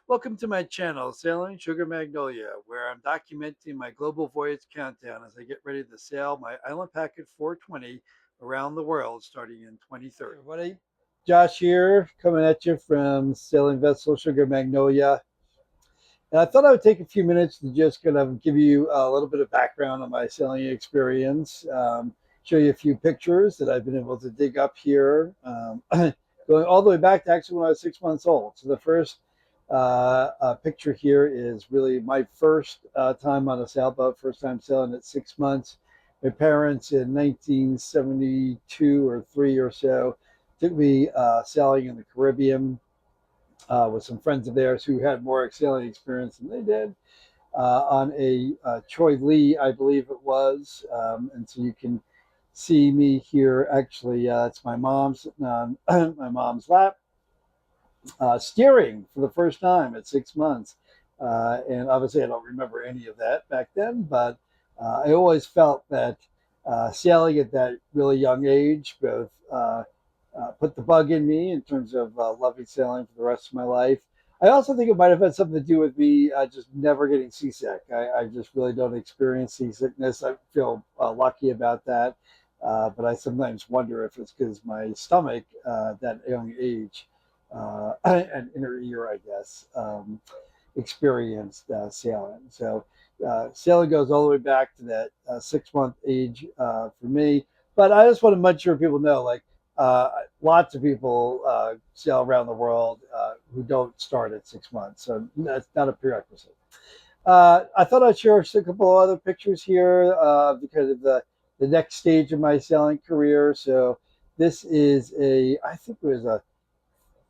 Welcome to my channel, Sailing Sugar Magnolia, where I'm documenting my global voyage countdown as I get ready to sail my Island Packet 420 around the world starting in Hey 2030. everybody, Josh here, coming at you from sailing vessel Sugar Magnolia. And I thought I would take a few minutes to just kind of give you a little bit of background on my sailing experience, show you a few pictures that I've been able to dig up here, going all the way back to actually when I was 6 months old. So the first picture here is really my first time on a sailboat, first time sailing at 6 months. My parents in 1972 or three or so took me sailing in the Caribbean with some friends of theirs who had more sailing experience than they did on a Choi Lee, I believe it was. And so you can see me here. Actually, it's my mom sitting on my mom's lap, steering for the first time at 6 months. And obviously, I don't remember any of that back then, but I always felt that sailing at that really young age both put the bug in me in terms of loving sailing for the rest of my life. I also think it might have had something to do with me just never getting seasick. I just really don't experience seasickness. I feel lucky about that. But I sometimes wonder if it's because my stomach, that young age, and inner ear, I guess, experienced sailing. So sailing goes all the way back to that 6 month age for me. But I just want to make sure people know, like, lots of people sail around the world who don't start at 6 months. So that's not a prerequisite. I thought I'd share a couple of other pictures here because of the next stage of my sailing career. So this is I think it was a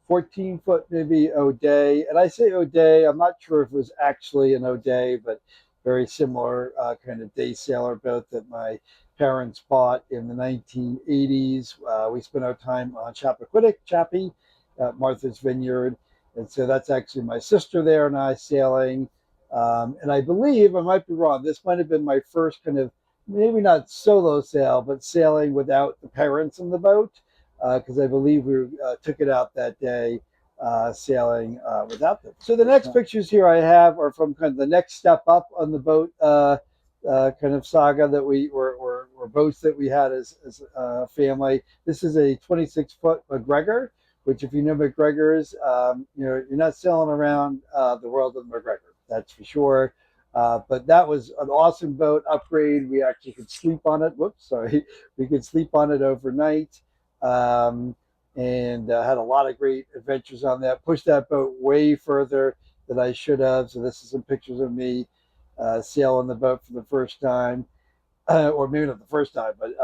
14-foot maybe O'Day. And I say O'Day, I'm not sure if it was actually an O'Day, but very similar kind of day sailor boat that my parents bought in the 1980s. We spent our time on Chappaquiddick, Chappie, Martha's Vineyard. And so that's actually my sister there and I sailing. And I believe, I might be wrong, this might have been my first kind of, maybe not solo sail, but sailing without the parents in the boat because I believe we took it out that day sailing without them. So the next pictures here I have are from kind of the next step up on the boat kind of saga that we or boats that we had as a family. This is a 26-foot MacGregor, which if you know MacGregors, you're not sailing around the world with MacGregor. That's for sure. But that was an awesome boat upgrade. We actually could sleep on it. Whoops, sorry. We could sleep on it overnight um, and had a lot of great adventures on that. Pushed that boat way further than I should have. So this is some pictures of me sailing the boat for the first time, or maybe not the first time, but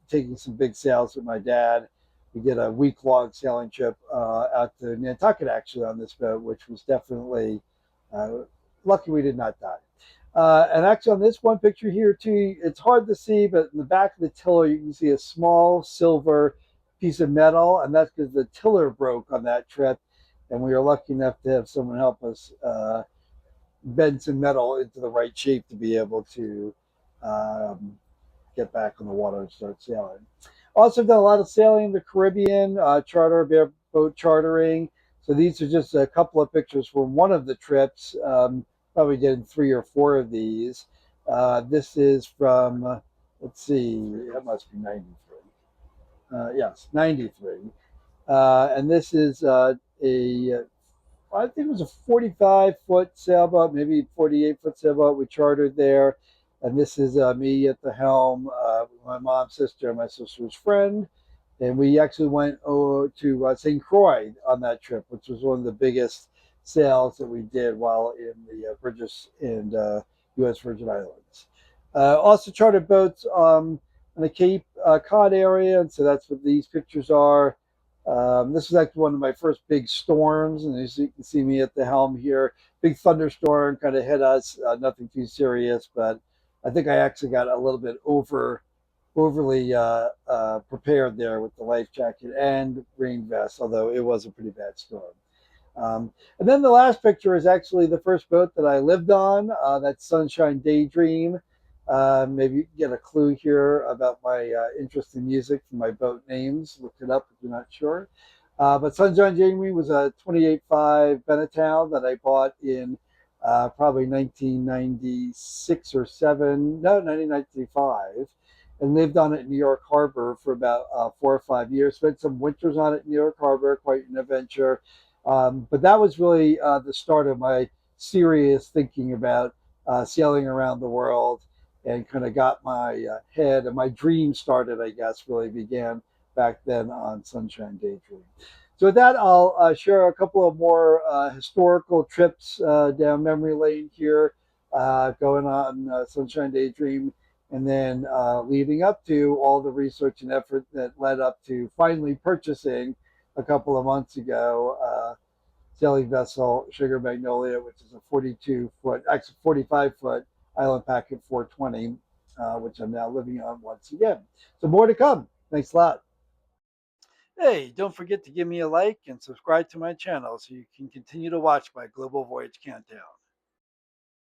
taking some big sails with my dad. We did a week-long sailing trip out to Nantucket actually on this boat, which was definitely uh, lucky we did not die. And actually, on this one picture here too, it's hard to see, but in the back of the tiller, you can see a small silver piece of metal, and that's because the tiller broke on that trip, and we were lucky enough to have someone help us bend some metal into the right shape to be able to um, get back on the water and start sailing. Also done a lot of sailing in the Caribbean, boat chartering. So these are just a couple of pictures from one of the trips. Probably did three or four of these. This is from, let's see, that must be 93. Yes, 93. And this is I think it was a 45-foot sailboat, maybe 48-foot sailboat we chartered there. And this is me at the helm, my mom's sister, and my sister's friend. And we actually went to St. Croix on that trip, which was one of the biggest sails that we did while in the British and U.S. Virgin Islands. Also chartered boats in the Cape Cod area, and so that's what these pictures are. This was actually one of my first big storms, and as you can see me at the helm here, big thunderstorm kind of hit us. Nothing too serious, but I think I actually got a little bit overly prepared there with the life jacket and rain vest, although it was a pretty bad storm. And then the last picture is actually the first boat that I lived on. That's Sunshine Daydream. Maybe you can get a clue here about my interest in music from my boat names. Look it up if you're not sure. But Sunshine Daydream was a 28.5 Beneteau that I bought in probably 1996 or 7, no, 1995, and lived on it in New York Harbor for about 4 or 5 years. Spent some winters on it in New York Harbor, quite an adventure. But that was really the start of my serious thinking about sailing around the world, and kind of got my head and my dream started, I guess, really began back then on Sunshine Daydream. So with that, I'll share a couple of more historical trips down memory lane here, going on Sunshine Daydream, and then leading up to all the research and effort that led up to finally purchasing a couple of months ago sailing vessel Sugar Magnolia, which is a 42-foot, actually 45-foot island packet 420, which I'm now living on once again. So more to come. Thanks a lot. Hey, don't forget to give me a like and subscribe to my channel so you can continue to watch my global voyage countdown.